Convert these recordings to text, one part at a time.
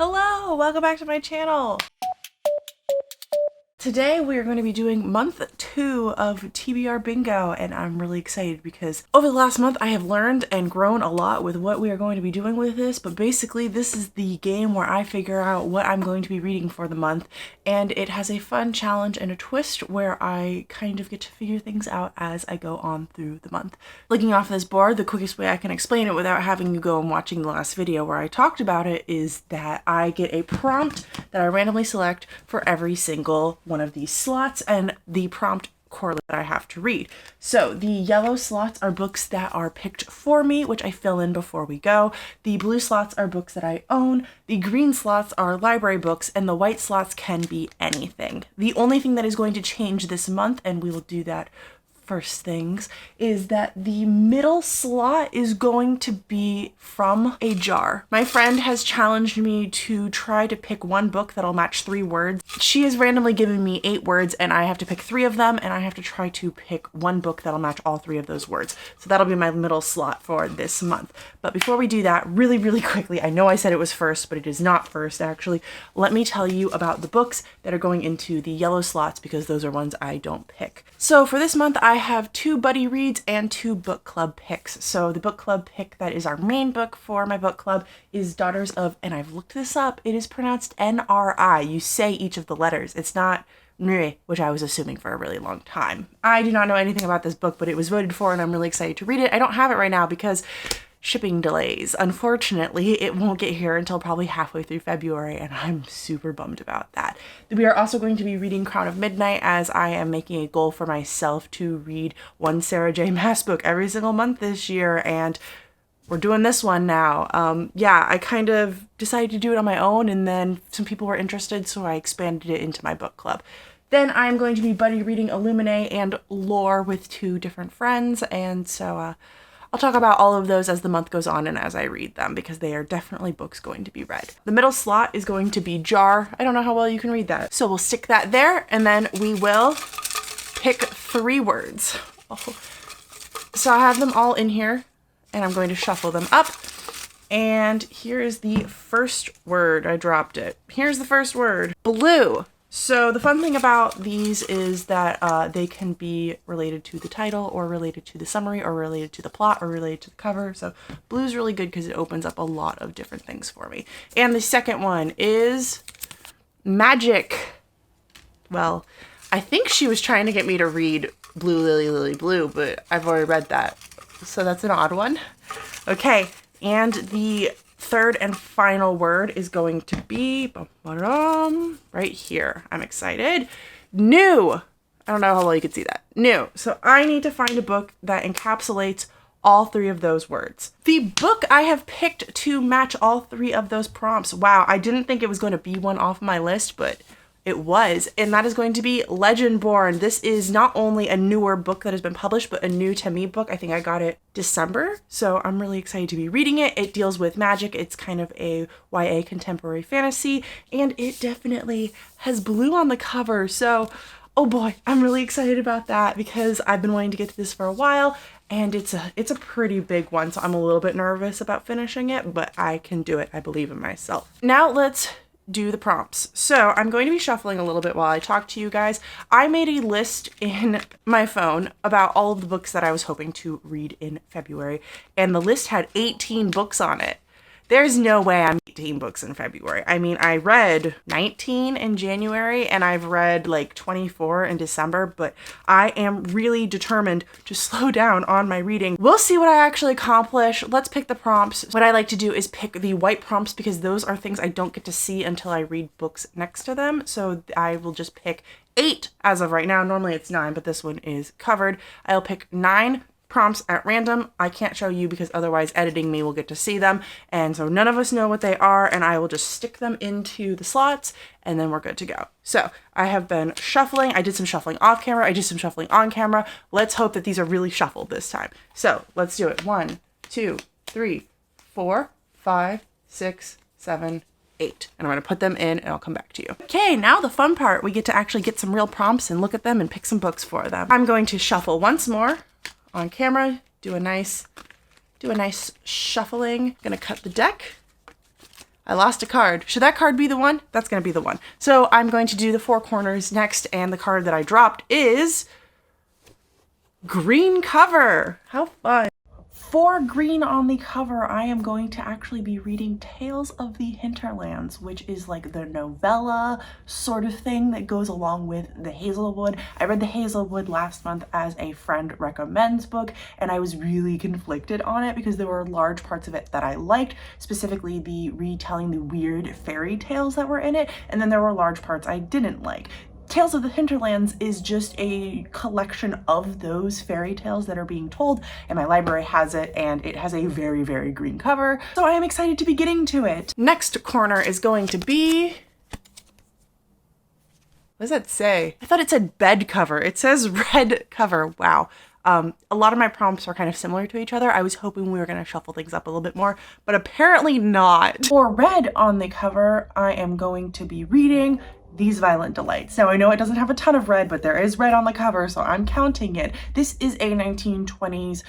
Hello, welcome back to my channel. Today we are going to be doing month 2 of TBR bingo, and I'm really excited because over the last month I have learned and grown a lot with what we are going to be doing with this, but basically this is the game where I figure out what I'm going to be reading for the month, and it has a fun challenge and a twist where I kind of get to figure things out as I go on through the month. Looking off this board, the quickest way I can explain it without having you go and watching the last video where I talked about it is that I get a prompt that I randomly select for every single one of these slots, and the prompt correlate that I have to read. So the yellow slots are books that are picked for me, which I fill in before we go. The blue slots are books that I own. The green slots are library books, and the white slots can be anything. The only thing that is going to change this month, and we will do that first things, is that the middle slot is going to be from a jar. My friend has challenged me to try to pick one book that'll match 3 words. She has randomly given me 8 words, and I have to pick 3 of them, and I have to try to pick one book that'll match all 3 of those words. So that'll be my middle slot for this month. But before we do that, really quickly, I know I said it was first, but it is not first actually. Let me tell you about the books that are going into the yellow slots because those are ones I don't pick. So for this month, I have 2 buddy reads and 2 book club picks. So the book club pick that is our main book for my book club is Daughters of, and I've looked this up, it is pronounced N-R-I. You say each of the letters. It's not Nri, which I was assuming for a really long time. I do not know anything about this book, but it was voted for and I'm really excited to read it. I don't have it right now because shipping delays. Unfortunately, it won't get here until probably halfway through February, and I'm super bummed about that. We are also going to be reading Crown of Midnight, as I am making a goal for myself to read one Sarah J. Maas book every single month this year, and we're doing this one now. Yeah, I kind of decided to do it on my own, and then some people were interested, so I expanded it into my book club. Then I'm going to be buddy reading Illuminae and Lore with 2 different friends, and so I'll talk about all of those as the month goes on and as I read them because they are definitely books going to be read. The middle slot is going to be jar. I don't know how well you can read that. So we'll stick that there and then we will pick 3 words. Oh. So I have them all in here and I'm going to shuffle them up. And here is the first word. I dropped it. Here's the first word. Blue. So the fun thing about these is that they can be related to the title or related to the summary or related to the plot or related to the cover. So blue's really good because it opens up a lot of different things for me. And the second one is magic. Well, I think she was trying to get me to read Blue Lily Lily Blue, but I've already read that. So that's an odd one. Okay, and the third and final word is going to be right here. I'm excited. New. I don't know how well you can see that. New. So I need to find a book that encapsulates all 3 of those words. The book I have picked to match all 3 of those prompts. Wow, I didn't think it was going to be one off my list, but it was, and that is going to be Legendborn. This is not only a newer book that has been published, but a new to me book. I think I got it December, so I'm really excited to be reading it. It deals with magic. It's kind of a YA contemporary fantasy, and it definitely has blue on the cover, so oh boy, I'm really excited about that because I've been wanting to get to this for a while, and it's a pretty big one, so I'm a little bit nervous about finishing it, but I can do it. I believe in myself. Now let's do the prompts. So I'm going to be shuffling a little bit while I talk to you guys. I made a list in my phone about all of the books that I was hoping to read in February, and the list had 18 books on it. There's no way I'm 18 books in February. I mean, I read 19 in January and I've read like 24 in December, but I am really determined to slow down on my reading. We'll see what I actually accomplish. Let's pick the prompts. What I like to do is pick the white prompts because those are things I don't get to see until I read books next to them. So I will just pick 8 as of right now. Normally it's 9, but this one is covered. I'll pick 9 prompts at random. I can't show you because otherwise editing me will get to see them, and so none of us know what they are, and I will just stick them into the slots and then we're good to go. So I have been shuffling. I did some shuffling off camera. I did some shuffling on camera. Let's hope that these are really shuffled this time. So let's do it. 1, 2, 3, 4, 5, 6, 7, 8. And I'm going to put them in and I'll come back to you. Okay, now the fun part. We get to actually get some real prompts and look at them and pick some books for them. I'm going to shuffle once more on camera, do a nice shuffling. Gonna cut the deck. I lost a card. Should that card be the one? That's going to be the one. So I'm going to do the 4 corners next, and the card that I dropped is green cover. How fun. For green on the cover, I am going to actually be reading Tales of the Hinterlands, which is like the novella sort of thing that goes along with the Hazelwood. I read the Hazelwood last month as a friend recommends book, and I was really conflicted on it because there were large parts of it that I liked, specifically the retelling the weird fairy tales that were in it, and then there were large parts I didn't like. Tales of the Hinterlands is just a collection of those fairy tales that are being told, and my library has it, and it has a very, very green cover, so I am excited to be getting to it. Next corner is going to be... what does that say? I thought it said bed cover. It says red cover. Wow. A lot of my prompts are kind of similar to each other. I was hoping we were going to shuffle things up a little bit more, but apparently not. For red on the cover, I am going to be reading These Violent Delights. Now I know it doesn't have a ton of red, but there is red on the cover, so I'm counting it. This is a 1920s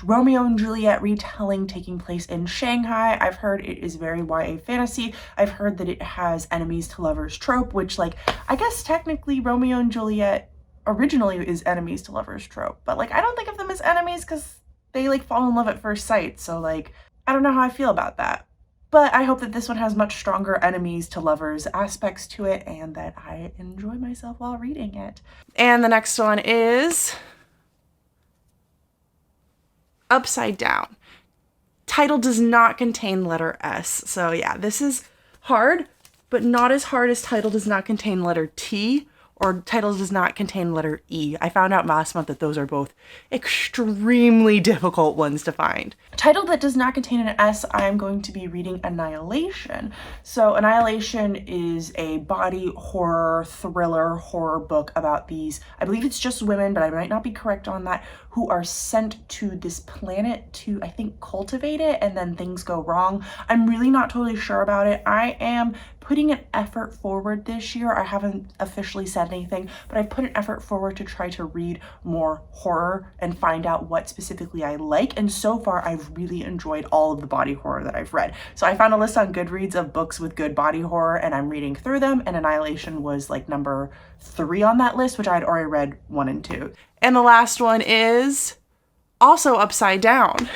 Romeo and Juliet retelling taking place in Shanghai. I've heard it is very YA fantasy. I've heard that it has enemies to lovers trope, which, like, I guess technically Romeo and Juliet originally is enemies to lovers trope, but like I don't think of them as enemies because they like fall in love at first sight, so like I don't know how I feel about that. But I hope that this one has much stronger enemies to lovers aspects to it, and that I enjoy myself while reading it. And the next one is Upside Down. Title does not contain letter S. So yeah, this is hard, but not as hard as title does not contain letter T, or title does not contain letter E. I found out last month that those are both extremely difficult ones to find. Title that does not contain an S, I am going to be reading Annihilation. So Annihilation is a body horror, thriller horror book about these, I believe it's just women, but I might not be correct on that, who are sent to this planet to, I think, cultivate it, and then things go wrong. I'm really not totally sure about it. I am putting an effort forward this year. I haven't officially said anything, but I've put an effort forward to try to read more horror and find out what specifically I like. And so far, I've really enjoyed all of the body horror that I've read. So I found a list on Goodreads of books with good body horror, and I'm reading through them, and Annihilation was like number 3 on that list, which I had already read 1 and 2. And the last one is also Upside Down.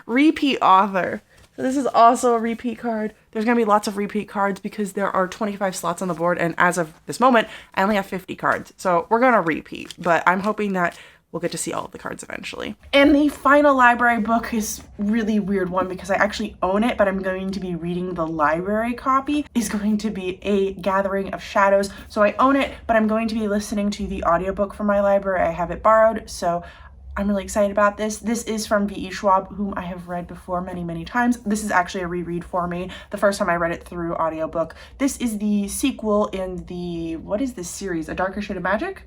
Repeat author. So this is also a repeat card. There's going to be lots of repeat cards because there are 25 slots on the board, and as of this moment, I only have 50 cards. So we're going to repeat, but I'm hoping that we'll get to see all of the cards eventually. And the final library book is really weird one because I actually own it, but I'm going to be reading the library copy. Is going to be A Gathering of Shadows. So I own it, but I'm going to be listening to the audiobook from my library. I have it borrowed, so I'm really excited about this. This is from V.E. Schwab, whom I have read before many, many times. This is actually a reread for me. The first time I read it through audiobook. This is the sequel in the, what is this series? A Darker Shade of Magic?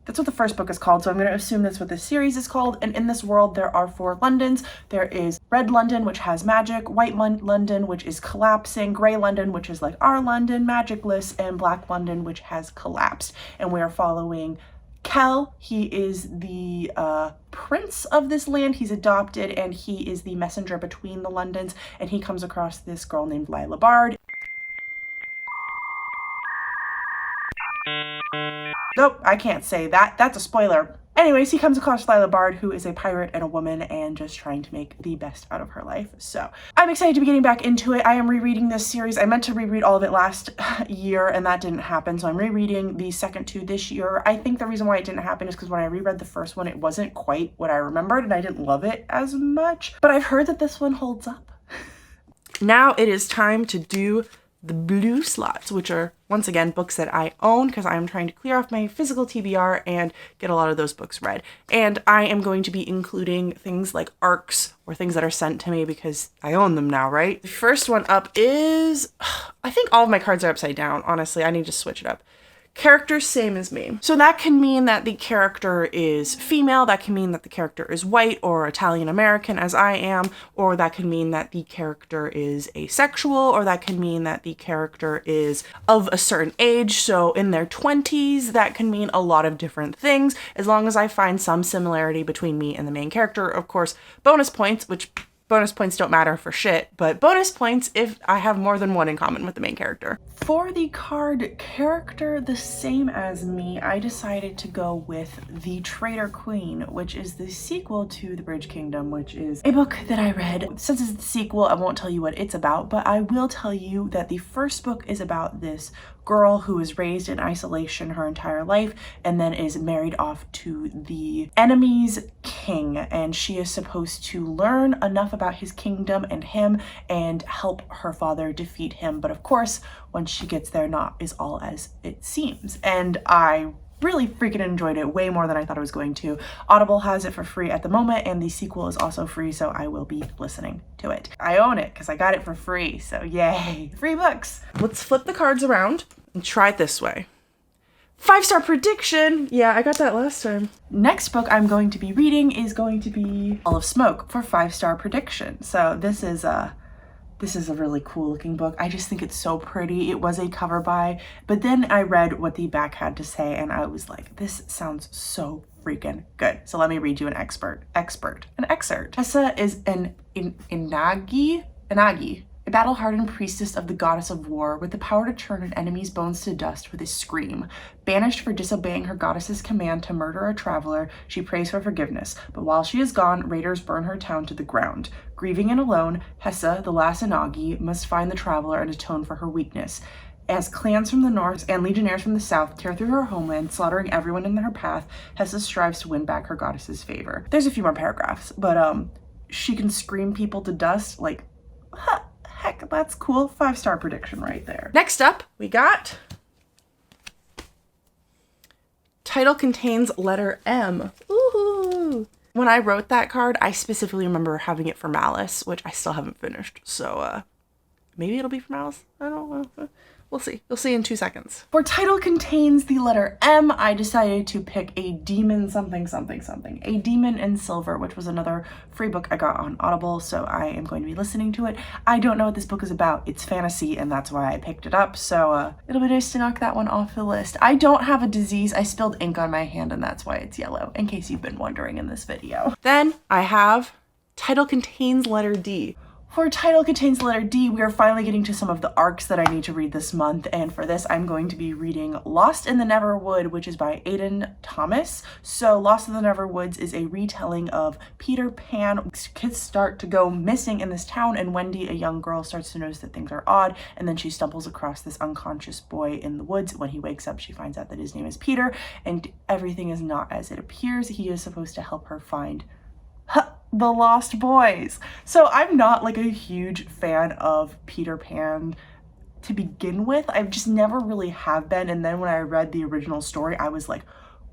That's what the first book is called, so I'm going to assume that's what this series is called. And in this world, there are 4 Londons. There is Red London, which has magic, White London, which is collapsing, Grey London, which is like our London, magicless, and Black London, which has collapsed. And we are following Kel. He is the prince of this land. He's adopted, and he is the messenger between the Londons, and he comes across this girl named Lila Bard. Nope, I can't say that. That's a spoiler. Anyways, he comes across Lila Bard, who is a pirate and a woman and just trying to make the best out of her life. So I'm excited to be getting back into it. I am rereading this series. I meant to reread all of it last year, and that didn't happen. So I'm rereading the second 2 this year. I think the reason why it didn't happen is because when I reread the first one, it wasn't quite what I remembered, and I didn't love it as much. But I've heard that this one holds up. Now it is time to do the blue slots, which are, once again, books that I own because I'm trying to clear off my physical TBR and get a lot of those books read. And I am going to be including things like arcs or things that are sent to me because I own them now, right? The first one up is, I think all of my cards are upside down, honestly. I need to switch it up. Character same as me. So that can mean that the character is female, that can mean that the character is white or Italian American as I am, or that can mean that the character is asexual, or that can mean that the character is of a certain age, so in their 20s. That can mean a lot of different things, as long as I find some similarity between me and the main character. Of course, bonus points, which Bonus points don't matter for shit, but bonus points if I have more than one in common with the main character. For the card character the same as me, I decided to go with The Traitor Queen, which is the sequel to The Bridge Kingdom, which is a book that I read. Since it's the sequel, I won't tell you what it's about, but I will tell you that the first book is about this girl who was raised in isolation her entire life and then is married off to the enemy's king, and she is supposed to learn enough about his kingdom and him and help her father defeat him. But of course, once she gets there, not is all as it seems. And I really freaking enjoyed it way more than I thought I was going to. Audible has it for free at the moment, and the sequel is also free, so I will be listening to it. I own it because I got it for free, so yay, free books. Let's flip the cards around and try it this way. 5-star prediction. Yeah, I got that last time. Next book I'm going to be reading is going to be All of Smoke for 5-star prediction. So this is a really cool looking book. I just think it's so pretty. It was a cover buy, but then I read what the back had to say and I was like, this sounds so freaking good. So let me read you an excerpt. Tessa is an Inagi, a battle-hardened priestess of the goddess of war with the power to turn an enemy's bones to dust with a scream. Banished for disobeying her goddess's command to murder a traveler, she prays for forgiveness, but while she is gone, raiders burn her town to the ground. Grieving and alone, Hessa, the last Inagi, must find the traveler and atone for her weakness. As clans from the north and legionnaires from the south tear through her homeland, slaughtering everyone in her path, Hessa strives to win back her goddess's favor. There's a few more paragraphs, but she can scream people to dust, like, huh. Heck, that's cool. 5-star prediction right there. Next up, we got title contains letter M. Ooh. When I wrote that card, I specifically remember having it for Malice, which I still haven't finished. So maybe it'll be for Malice. I don't know. We'll see. You'll see in 2 seconds. For title contains the letter M, I decided to pick A Demon something. A Demon in Silver, which was another free book I got on Audible, so I am going to be listening to it. I don't know what this book is about. It's fantasy, and that's why I picked it up, so it'll be nice to knock that one off the list. I don't have a disease. I spilled ink on my hand, and that's why it's yellow, in case you've been wondering in this video. Then I have title contains letter D. For title contains the letter D, we are finally getting to some of the arcs that I need to read this month, and for this I'm going to be reading Lost in the Neverwood, which is by Aiden Thomas. So Lost in the Neverwoods is a retelling of Peter Pan. Kids start to go missing in this town, and Wendy, a young girl, starts to notice that things are odd, and then she stumbles across this unconscious boy in the woods. When he wakes up, she finds out that his name is Peter, and everything is not as it appears. He is supposed to help her find the Lost Boys. So I'm not like a huge fan of Peter Pan to begin with. I've just never really have been. And then when I read the original story, I was like,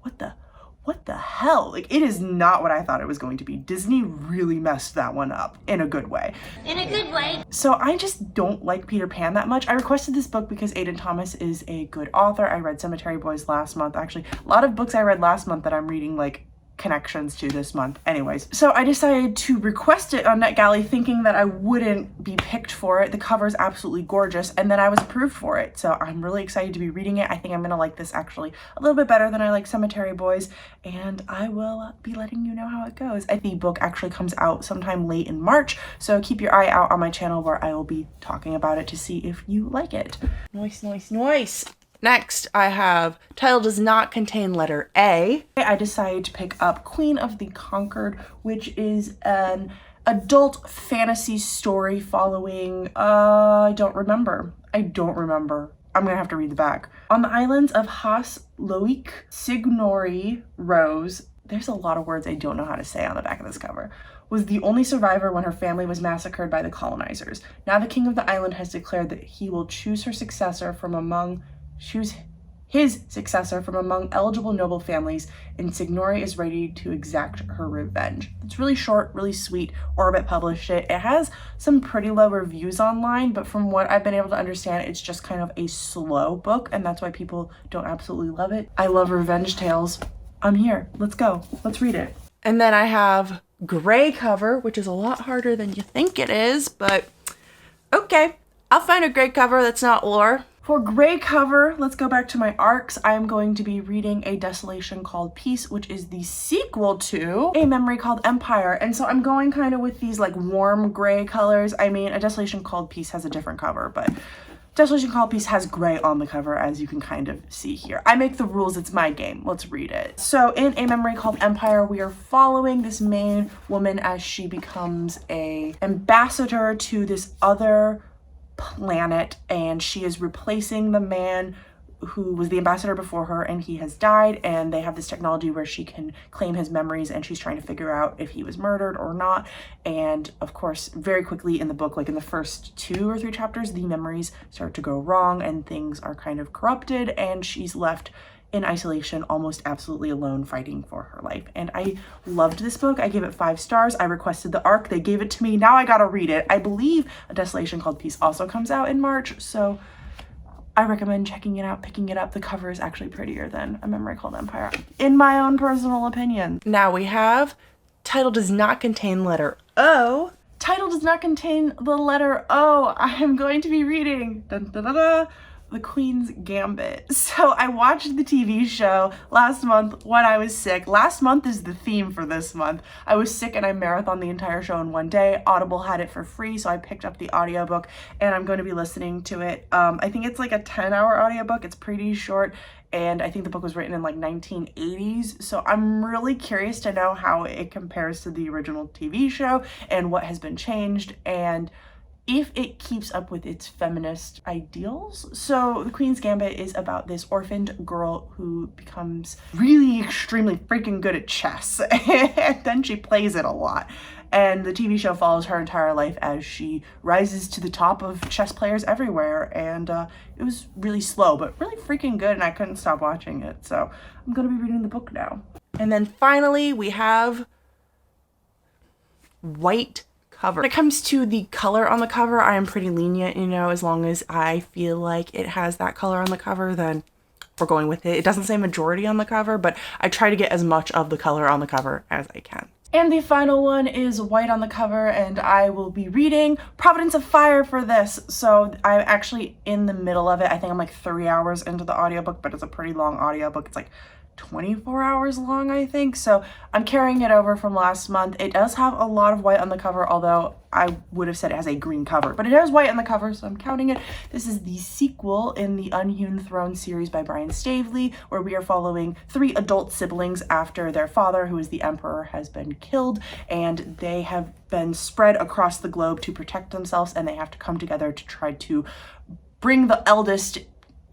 what the hell? Like, it is not what I thought it was going to be. Disney really messed that one up in a good way. In a good way. So I just don't like Peter Pan that much. I requested this book because Aiden Thomas is a good author. I read Cemetery Boys last month. Actually, a lot of books I read last month that I'm reading like connections to this month. Anyways, so I decided to request it on NetGalley thinking that I wouldn't be picked for it. The cover is absolutely gorgeous, and then I was approved for it. So I'm really excited to be reading it. I think I'm gonna like this actually a little bit better than I like Cemetery Boys, and I will be letting you know how it goes. The book actually comes out sometime late in March, so keep your eye out on my channel where I will be talking about it to see if you like it. Nice. Next, I have title does not contain letter A. I decided to pick up Queen of the Conquered, which is an adult fantasy story following, I don't remember. I'm gonna have to read the back. On the islands of Has Loic, Signori Rose, there's a lot of words I don't know how to say on the back of this cover, was the only survivor when her family was massacred by the colonizers. Now the king of the island has declared that he will choose his successor from among eligible noble families, and Signori is ready to exact her revenge. It's really short, really sweet. Orbit published it. It has some pretty low reviews online, but from what I've been able to understand, it's just kind of a slow book, and that's why people don't absolutely love it. I love revenge tales. I'm here. Let's go. Let's read it. And then I have gray cover, which is a lot harder than you think it is, but okay. I'll find a gray cover that's not lore. For gray cover, let's go back to my arcs. I am going to be reading A Desolation Called Peace, which is the sequel to A Memory Called Empire. And so I'm going kind of with these like warm gray colors. I mean, A Desolation Called Peace has a different cover, but Desolation Called Peace has gray on the cover, as you can kind of see here. I make the rules, it's my game. Let's read it. So in A Memory Called Empire, we are following this main woman as she becomes a ambassador to this other planet, and she is replacing the man who was the ambassador before her, and he has died, and they have this technology where she can claim his memories, and she's trying to figure out if he was murdered or not. And of course, very quickly in the book, like in the first 2 or 3 chapters, the memories start to go wrong and things are kind of corrupted, and she's left in isolation, almost absolutely alone, fighting for her life. And I loved this book. I gave it 5 stars. I requested the arc. They gave it to me. Now I gotta read it. I believe A Desolation Called Peace also comes out in March, so I recommend checking it out, picking it up. The cover is actually prettier than A Memory Called Empire, in my own personal opinion. Now we have title does not contain letter O. Title does not contain the letter O. I am going to be reading dun, dun, dun, dun, The Queen's Gambit. So I watched the TV show last month when I was sick. Last month is the theme for this month. I was sick and I marathoned the entire show in one day. Audible had it for free, so I picked up the audiobook and I'm going to be listening to it. I think it's like a 10-hour audiobook. It's pretty short, and I think the book was written in like 1980s. So I'm really curious to know how it compares to the original TV show and what has been changed, and if it keeps up with its feminist ideals. So The Queen's Gambit is about this orphaned girl who becomes really extremely freaking good at chess, and then she plays it a lot. And the TV show follows her entire life as she rises to the top of chess players everywhere. And it was really slow, but really freaking good, and I couldn't stop watching it. So I'm gonna be reading the book now. And then finally, we have white cover. When it comes to the color on the cover, I am pretty lenient, you know, as long as I feel like it has that color on the cover, then we're going with it. It doesn't say majority on the cover, but I try to get as much of the color on the cover as I can. And the final one is white on the cover, and I will be reading Providence of Fire for this. So I'm actually in the middle of it. I think I'm like 3 hours into the audiobook, but it's a pretty long audiobook. It's like 24 hours long, I think. So I'm carrying it over from last month. It does have a lot of white on the cover, although I would have said it has a green cover, but it has white on the cover, so I'm counting it. This is the sequel in the Unhewn Throne series by Brian Stavely, where we are following 3 adult siblings after their father, who is the emperor, has been killed, and they have been spread across the globe to protect themselves, and they have to come together to try to bring the eldest,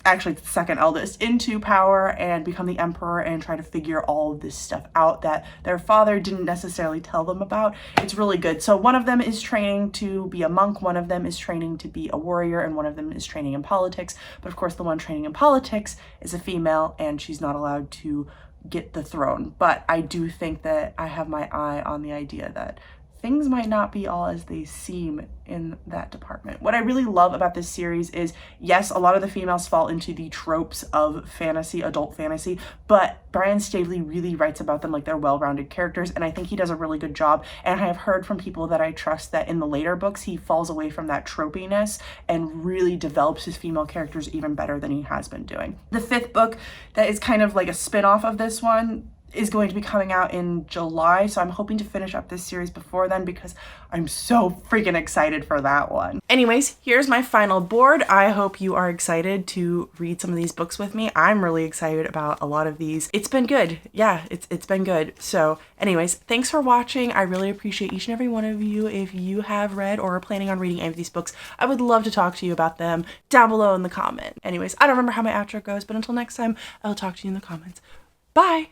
actually the second eldest, into power and become the emperor and try to figure all of this stuff out that their father didn't necessarily tell them about. It's really good. So one of them is training to be a monk, one of them is training to be a warrior, and one of them is training in politics. But of course the one training in politics is a female, and she's not allowed to get the throne. But I do think that I have my eye on the idea that things might not be all as they seem in that department. What I really love about this series is, yes, a lot of the females fall into the tropes of fantasy, adult fantasy, but Brian Stavely really writes about them like they're well-rounded characters, and I think he does a really good job. And I have heard from people that I trust that in the later books, he falls away from that tropiness and really develops his female characters even better than he has been doing. The 5th book that is kind of like a spin-off of this one is going to be coming out in July, so I'm hoping to finish up this series before then because I'm so freaking excited for that one. Anyways, here's my final board. I hope you are excited to read some of these books with me. I'm really excited about a lot of these. It's been good. Yeah, it's been good. So anyways, thanks for watching. I really appreciate each and every one of you. If you have read or are planning on reading any of these books, I would love to talk to you about them down below in the comment. Anyways, I don't remember how my outro goes, but until next time, I'll talk to you in the comments. Bye!